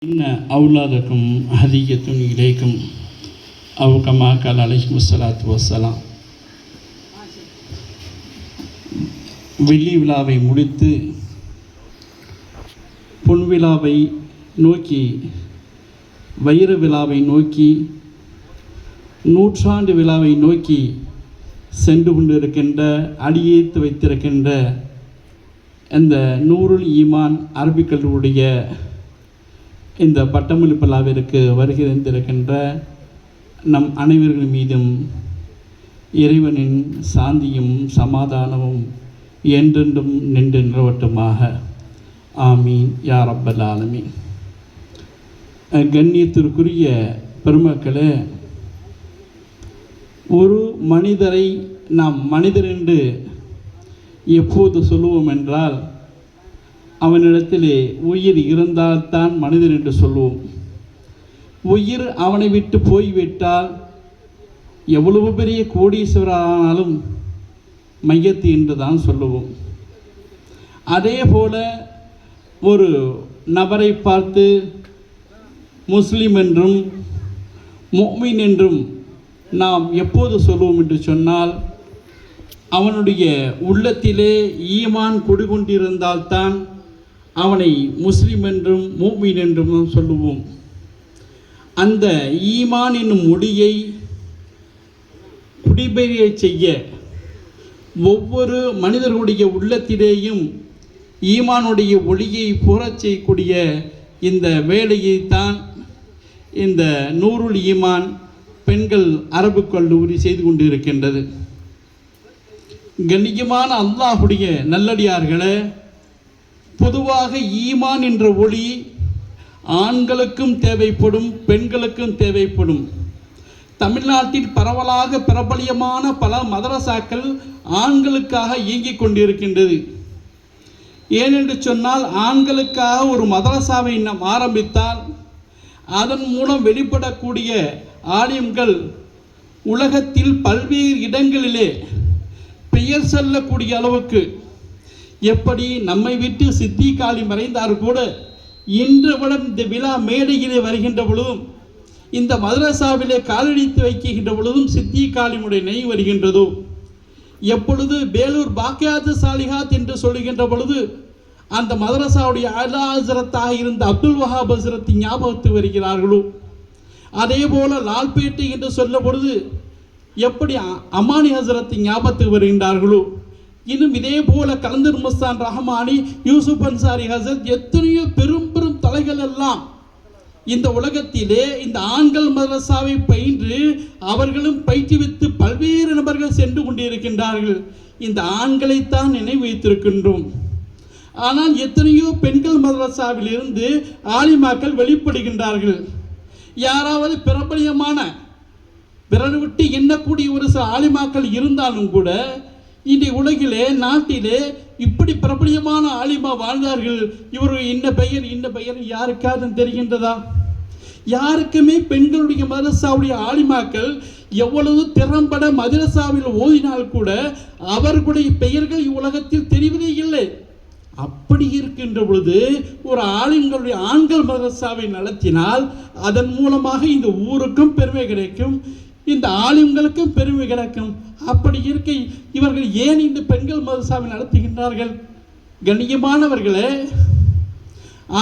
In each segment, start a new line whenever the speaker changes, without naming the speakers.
இன்ன அவுலாதக்கும் ஹதியத்துன் இலைக்கும் அவுகமா கால் அலைஹிம் ஸலாத்து வஸ்ஸலாம். வெள்ளி விழாவை முடித்து பொன் விழாவை நோக்கி, வைர விழாவை நோக்கி, நூற்றாண்டு விழாவை நோக்கி சென்று கொண்டிருக்கின்ற, அடியேற்று வைத்திருக்கின்ற இந்த நூருல் ஈமான் அரபிக் கல்லூரிய இந்த பட்டமளிப்பு விழாவிற்கு வருகை தந்திருக்கின்ற நம் அனைவர்கள் மீதும் இறைவனின் சாந்தியும் சமாதானமும் என்றென்றும் நின்று நிலவட்டுமாக. ஆமீன் யா ரப்பல் ஆலமீன். கண்ணியத்திற்குரிய பெருமக்களே, ஒரு மனிதரை நாம் மனிதர் என்று எப்போது சொல்லுவோம் என்றால், அவனிடத்திலே உயிர் இருந்தால்தான் மனிதன் என்று சொல்லுவோம். உயிர் அவனை விட்டு போய்விட்டால் எவ்வளவு பெரிய கோடீஸ்வரரானாலும் மையத்து என்று தான் சொல்லுவோம். அதே போல ஒரு நபரை பார்த்து முஸ்லிம் என்றும் முஃமின் என்றும் நாம் எப்போது சொல்லுவோம் என்று சொன்னால், அவனுடைய உள்ளத்திலே ஈமான் குடிகொண்டிருந்தால்தான் அவனை முஸ்லிம் என்றும் முஃமின் என்றும் சொல்லுவோம். அந்த ஈமான் என்னும் ஒளியை குடிபெரிய செய்ய ஒவ்வொரு மனிதர்களுடைய உள்ளத்திலேயும் ஈமானுடைய ஒளியை புறச் செய்யக்கூடிய இந்த வேலையைத்தான் இந்த நூருல் ஈமான் பெண்கள் அரபு கல்லூரி செய்து கொண்டிருக்கின்றது. கண்ணியமான அல்லாஹுடைய நல்லடியார்களே, பொதுவாக ஈமான் என்ற ஒளி ஆண்களுக்கும் தேவைப்படும், பெண்களுக்கும் தேவைப்படும். தமிழ்நாட்டில் பரவலாக பிரபலியமான பல மதரசாக்கள் ஆண்களுக்காக இயங்கிக் கொண்டிருக்கின்றது. ஏனென்று சொன்னால், ஆண்களுக்காக ஒரு மதரசாவை நாம் ஆரம்பித்தால் அதன் மூலம் வெளிப்படக்கூடிய ஆலிம்கள் உலகத்தில் பல்வேறு இடங்களிலே பெயர் சொல்லக்கூடிய அளவுக்கு, எப்படி நம்மை விட்டு சித்திக் ஆலி மறைந்தார் கூட இன்றுடன் இந்த விழா மேடையிலே வருகின்ற பொழுதும், இந்த மதரசாவிலே காலடித்து வைக்கின்ற பொழுதும் சித்திக் ஆலிமுடைய நினைவு வருகின்றதோ, எப்பொழுது வேலூர் பாக்கியாத்து சாலிஹாத் என்று சொல்லுகின்ற பொழுது அந்த மதரசாவுடைய அலா ஹஸரத்தாக இருந்த அப்துல் வஹாப் ஹஸரத் ஞாபகத்து வருகிறார்களோ, அதே போல லால்பேட்டை என்று சொல்ல பொழுது எப்படி அமானி ஹஸரத் ஞாபகத்துக்கு வருகின்றார்களோ, இன்னும் இதே போல கலந்தர் மஸ்தான் ரஹமானி, யூசுப் அன்சாரி ஹஸரத், எத்தனையோ பெரும் பெரும் தலைகள் எல்லாம் இந்த உலகத்திலே இந்த ஆண்கள் மதரசாவை பயின்று அவர்களும் பயிற்றுவித்து பல்வேறு நபர்கள் சென்று கொண்டிருக்கின்றார்கள். இந்த ஆண்களைத்தான் நினைவு வைத்திருக்கின்றோம். ஆனால் எத்தனையோ பெண்கள் மதரசாவில் இருந்து ஆலிமாக்கள் வெளிப்படுகின்றார்கள். யாராவது பிரபலியமான விரல் விட்டு எண்ணக்கூடிய ஒரு சில ஆலிமாக்கள் இருந்தாலும் கூட இன்றைய உலகிலே, நாட்டிலே இப்படி பிரபலியமான ஆலிமா வாழ்ந்தார்கள். இவர் இன்ன பெயர் யாருக்காவது தெரிகின்றதா? யாருக்குமே பெண்களுடைய மதரசாவுடைய ஆலிமாக்கள் எவ்வளவு திறம்பட மதரசாவில் ஓதினால் கூட அவர்களுடைய பெயர்கள் இவ்வுலகத்தில் தெரிவதே இல்லை. அப்படி இருக்கின்ற பொழுது ஒரு ஆலிம்களுடைய ஆண்கள் மதரசாவை நடத்தினால் அதன் மூலமாக இந்த ஊருக்கும் பெருமை கிடைக்கும், இந்த ஆலிம்களுக்கும் பெருமை கிடைக்கும். அப்படி இருக்க இவர்கள் ஏன் இந்த பெண்கள் மதரசாவை நடத்துகின்றார்கள்? கண்ணியமானவர்களே,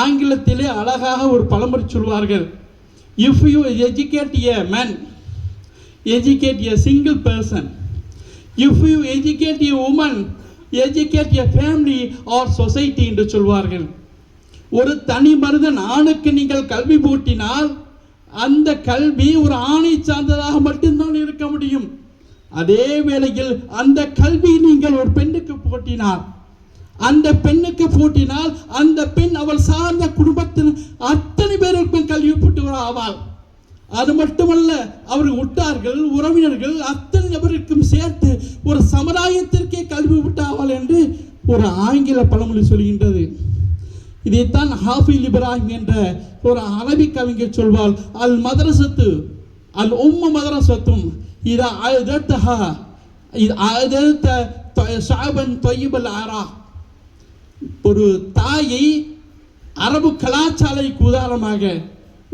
ஆங்கிலத்திலே அழகாக ஒரு பழமொழி சொல்வார்கள், if you educate a man, educate a single person. If you educate a woman, educate a family or society என்று சொல்வார்கள். ஒரு தனி மனிதன் ஆணுக்கு நீங்கள் கல்வி போட்டினால் அந்த கல்வி ஒரு ஆணை சார்ந்ததாக மட்டும்தான் இருக்க முடியும். அதே வேளையில் அந்த கல்வி நீங்கள் ஒரு பெண்ணுக்கு போட்டினால், அந்த பெண்ணுக்கு போட்டினால் அந்த பெண் அவள் சார்ந்த குடும்பத்தில் அத்தனை பேருக்கும் கல்வி பெற்றவர் ஆவாள். அது மட்டுமல்ல, அவர் உற்றார்கள், உறவினர்கள் அத்தனை நபருக்கும் சேர்த்து ஒரு சமுதாயத்திற்கே கல்வி விட்டாவாள் என்று ஒரு ஆங்கில பழமொழி சொல்கின்றது. இதைத்தான் ஹாஃபில் இப்ராஹிம் என்ற ஒரு அரபிக் கவிஞர் சொல்வாள், அல் மதரசத்து அல் உம்ம மதரசத்தும் இதா அஅதத்தஹா அஅதத்த ஷஅபன் தய்யிபல் ஆரா. ஒரு தாயை அரபு கலாச்சாரக்கு உதாரணமாக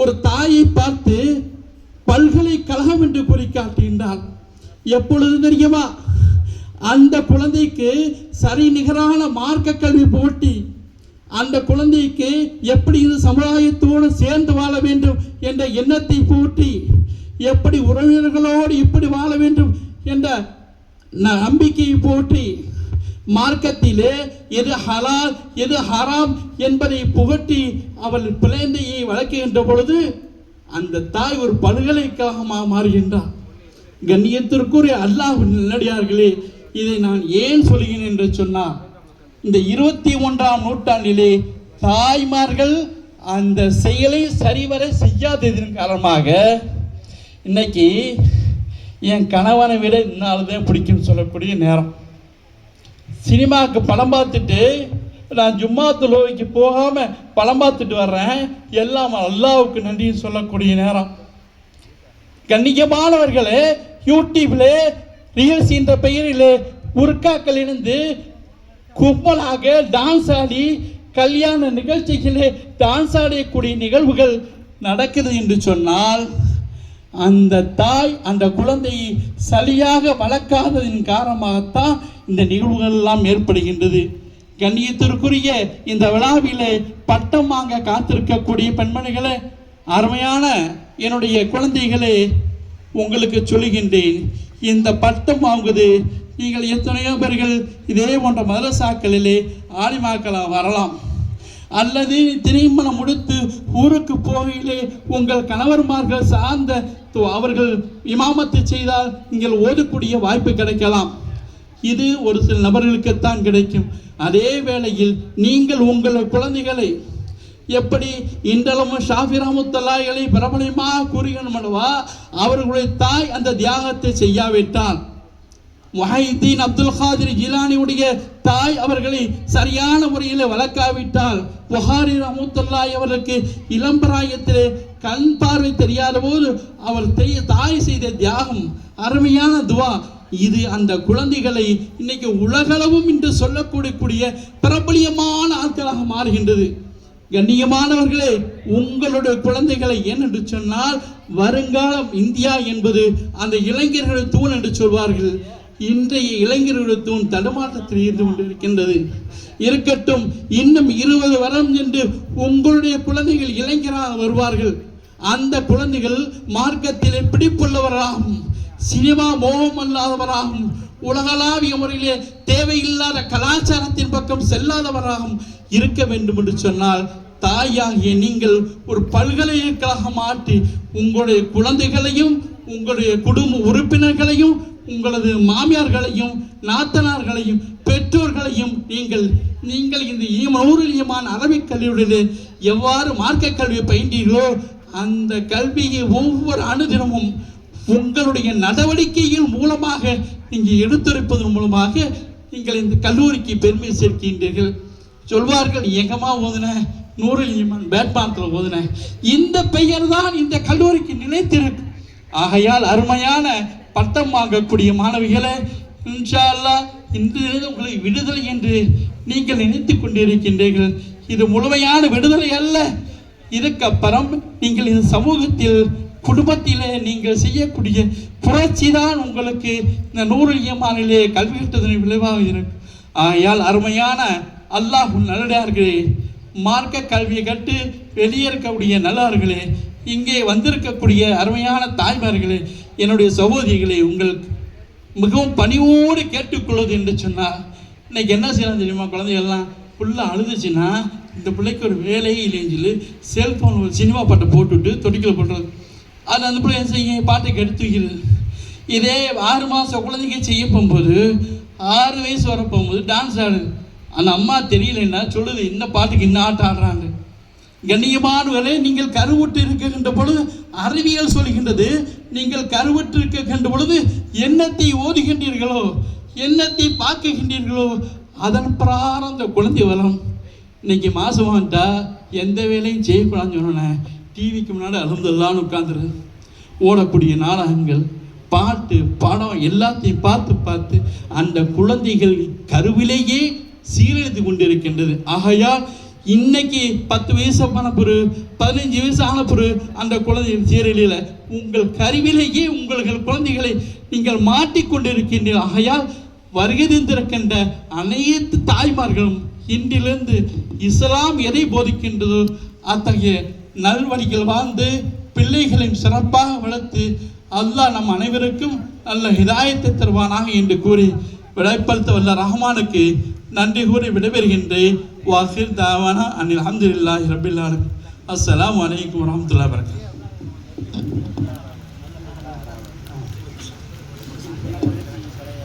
ஒரு தாயை பார்த்து பல்கலைக்கழகம் என்று குறிக்காட்டுகின்றார். எப்பொழுது தெரியுமா? அந்த குழந்தைக்கு சரி நிகரான மார்க்க கல்வி போட்டி, அந்த குழந்தைக்கு எப்படி இது சமுதாயத்தோடு சேர்ந்து வாழ வேண்டும் என்ற எண்ணத்தை போட்டி, எப்படி உறவினர்களோடு இப்படி வாழ வேண்டும் என்ற நம்பிக்கையை போற்றி, மார்க்கத்திலே எது ஹலால் எது ஹராம் என்பதை புகட்டி அவள் பிள்ளையை வளர்க்கின்ற பொழுது அந்த தாய் ஒரு பல்கலைக்கழகமாக மாறுகின்றார். கண்ணியத்திற்குரிய அல்லாஹ் நல்லடியார்களே, இதை நான் ஏன் சொல்கிறேன் என்று சொன்னால், இந்த 21ஆம் நூற்றாண்டிலே தாய்மார்கள் அந்த செயலை சரிவர செய்யாததன் காரணமாக இன்னைக்கு என் கணவனை விட இன்னால்தான் பிடிக்கும்னு சொல்லக்கூடிய நேரம். சினிமாவுக்கு படம் பார்த்துட்டு நான் ஜும்மா தொழுகைக்கு போகாமல் படம் பார்த்துட்டு வர்றேன், எல்லாம் அல்லாஹ்வுக்கு நன்றின்னு சொல்லக்கூடிய நேரம். கண்ணியமானவர்களே, யூடியூப்ல ரீல்ஸ் என்ற பெயரில் உருக்காக்கள் இணைந்து கும்பலாக டான்ஸ் ஆடி கல்யாண நிகழ்ச்சிகளே டான்ஸ் ஆடக்கூடிய நிகழ்வுகள் நடக்குது என்று சொன்னால், அந்த தாய் அந்த குழந்தையை சரியாக வளர்க்காததின் காரணமாகத்தான் இந்த நிகழ்வுகள் எல்லாம் ஏற்படுகின்றது. கண்ணியத்திற்குரிய இந்த விழாவிலே பட்டம் வாங்க காத்திருக்கக்கூடிய பெண்மணிகளே, அருமையான என்னுடைய குழந்தைகளே, உங்களுக்கு சொல்லுகின்றேன், இந்த பட்டம் வாங்குவது நீங்கள் எத்தனையோ பேர்கள் இதே போன்ற மதரசாக்களிலே ஆலிமாக்களாக வரலாம், அல்லது திருமணம் முடித்து ஊருக்கு போகையிலே உங்கள் கணவர்மார்கள் சார்ந்த அவர்கள் இமாமத்து செய்தால் நீங்கள் ஓதக்கூடிய வாய்ப்பு கிடைக்கலாம். இது ஒரு சில நபர்களுக்குத்தான் கிடைக்கும். அதே வேளையில் நீங்கள் உங்கள் குழந்தைகளை எப்படி இன்றளவும் ஷாஃபி ரஹ்மத்துல்லாஹி பிரபலமாக கூறுகிறோமல்லவா, அவர்களுடைய தாய் அந்த தியாகத்தை செய்யாவிட்டால், முஹைதீன் அப்துல் காதிர் ஜிலானியுடைய தாய் அவர்களை சரியான முறையில் வளர்க்காவிட்டால், புகாரி ரஹ்மத்துல்லாஹி அவர்களுக்கு இளம்பிராயத்திலே கண் பார்வை தெரியாத போது அவர் தாய் செய்த தியாகம், அருமையான துவா, இது அந்த குழந்தைகளை இன்னைக்கு உலகளவும் என்று சொல்லக்கூடிய பிரபலியமான ஆட்களாக மாறுகின்றது. கண்ணியமானவர்களே, உங்களுடைய குழந்தைகளை ஏன் என்று சொன்னால், வருங்காலம் இந்தியா என்பது அந்த இளைஞர்கள் தூண் என்று சொல்வார்கள். இன்றைய இளைஞர்களுடைய தூண் தடுமாற்றத்தில் இருந்து கொண்டிருக்கின்றது. இருக்கட்டும், இன்னும் 20 வருடம் என்று உங்களுடைய குழந்தைகள் இளைஞராக வருவார்கள். அந்த குழந்தைகள் மார்க்கத்திலே பிடிப்புள்ளவராகும், சினிமா மோகம் அல்லாதவராகும், உலகளாவிய முறையிலே தேவையில்லாத கலாச்சாரத்தின் பக்கம் செல்லாதவராகவும் இருக்க வேண்டும் என்று சொன்னால், தாயாகிய நீங்கள் ஒரு பல்கலைக்கழகம் மாற்றி உங்களுடைய குழந்தைகளையும் உங்களுடைய குடும்ப உறுப்பினர்களையும் உங்களது மாமியார்களையும் நாத்தனார்களையும் பெற்றோர்களையும் நீங்கள் இந்த ஈமான் அரபிக் கல்வியுடைய எவ்வாறு மார்க்க கல்வியை பயின்றீர்களோ அந்த கல்வியை ஒவ்வொரு அணுதினமும் உங்களுடைய நடவடிக்கைகள் மூலமாக நீங்கள் எடுத்துரைப்பதன் மூலமாக நீங்கள் இந்த கல்லூரிக்கு பெருமை சேர்க்கின்றீர்கள். சொல்வார்கள், எங்கம்மா ஓதுன நூருல் ஈமான் பேட்பாத்தில் ஓதுன, இந்த பெயர் தான் இந்த கல்லூரிக்கு நிலைத்திருக்கு. ஆகையால் அருமையான பட்டம் வாங்கக்கூடிய மாணவிகளை, இன்ஷா அல்லாஹ் இன்று உங்களை விடுதலை என்று நீங்கள் நினைத்து கொண்டிருக்கின்றீர்கள். இது முழுமையான விடுதலை அல்ல. இதுக்கப்புறம் நீங்கள் இந்த சமூகத்தில் குடும்பத்திலே நீங்கள் செய்யக்கூடிய புரட்சி தான் உங்களுக்கு இந்த நூருல் ஈமானிலே கல்வி கற்றதன் விளைவாக இருக்கும். ஆகையால் அருமையான அல்லாஹ் நல்லடியார்களே, மார்க்க கல்வியை கற்று வெளியே இருக்கக்கூடிய நல்லவர்களே, இங்கே வந்திருக்கக்கூடிய அருமையான தாய்மார்களே, என்னுடைய சகோதரிகளே, உங்களுக்கு மிகவும் பணிவோடு கேட்டுக்கொள்வது என்று சொன்னால், இன்னைக்கு என்ன செய்யலாம் தெரியுமா? குழந்தைகள்லாம் ஃபுல்லாக அழுதுச்சுன்னா இந்த பிள்ளைக்கு ஒரு வேலையே இல்லைன்னு சொல்லி செல்ஃபோன் ஒரு சினிமா பாட்டை போட்டுவிட்டு தொட்டிக்கல் போடுறது. அது அந்த பிள்ளை என்ன செய்ய பாட்டை கெடுத்து வைக்கிறது. இதே 6 மாதம் குழந்தைங்க செய்ய போகும்போது 6 வயசு வர போகும்போது டான்ஸ் ஆடுது. அந்த அம்மா தெரியலன்னா சொல்லுது, இந்த பாட்டுக்கு இன்னும் ஆட்டம் ஆடுறாங்க. கண்ணியமானவர்களே, நீங்கள் கருவுற்று இருக்கின்ற பொழுது அறிவியல் சொல்கின்றது, நீங்கள் கருவுற்று இருக்கின்ற பொழுது எண்ணத்தை ஓதுகின்றீர்களோ, எண்ணத்தை பார்க்குகின்றீர்களோ, அதன் பிரகாரம் அந்த குழந்தை வரும். இன்னைக்கு மாசமாட்டா எந்த வேலையும் செய்யக்கூடாதுன்னு சொன்னேன், டிவிக்கு முன்னாடி அழுந்ததான்னு உட்காந்துரு. ஓடக்கூடிய நாடகங்கள், பாட்டு, படம் எல்லாத்தையும் பார்த்து அந்த குழந்தைகள் கருவிலேயே சீரழித்து கொண்டிருக்கின்றது. ஆகையால் இன்னைக்கு 10 வயசு ஆன பிறகு 15 வயசு ஆன பிறகு அந்த குழந்தை சீரழியில் உங்கள் கருவிலேயே உங்கள் குழந்தைகளை நீங்கள் மாட்டிக்கொண்டிருக்கின்றீர்கள். ஆகையால் வருகை தந்திருக்கின்ற அனைத்து தாய்மார்களும் இன்றிலிருந்து இஸ்லாம் எதை போதிக்கின்றதோ அத்தகைய நல்வழிகள் வாழ்ந்து பிள்ளைகளையும் சிறப்பாக வளர்த்து அல்லாஹ் நம் அனைவருக்கும் நல்ல ஹிதாயத்தை தருவானாக என்று கூறி விடைப்படுத்த வல்ல ரஹ்மானுக்கு நன்றி கூறி விடைபெறுகின்றேன். வாஹிர் தாவானா அனில் அல்ஹம்துலில்லாஹி ரப்பில் ஆலமீன். அஸ்ஸலாமு அலைக்கும் வரஹ்மத்துல்லாஹி வபரகாத்துஹு.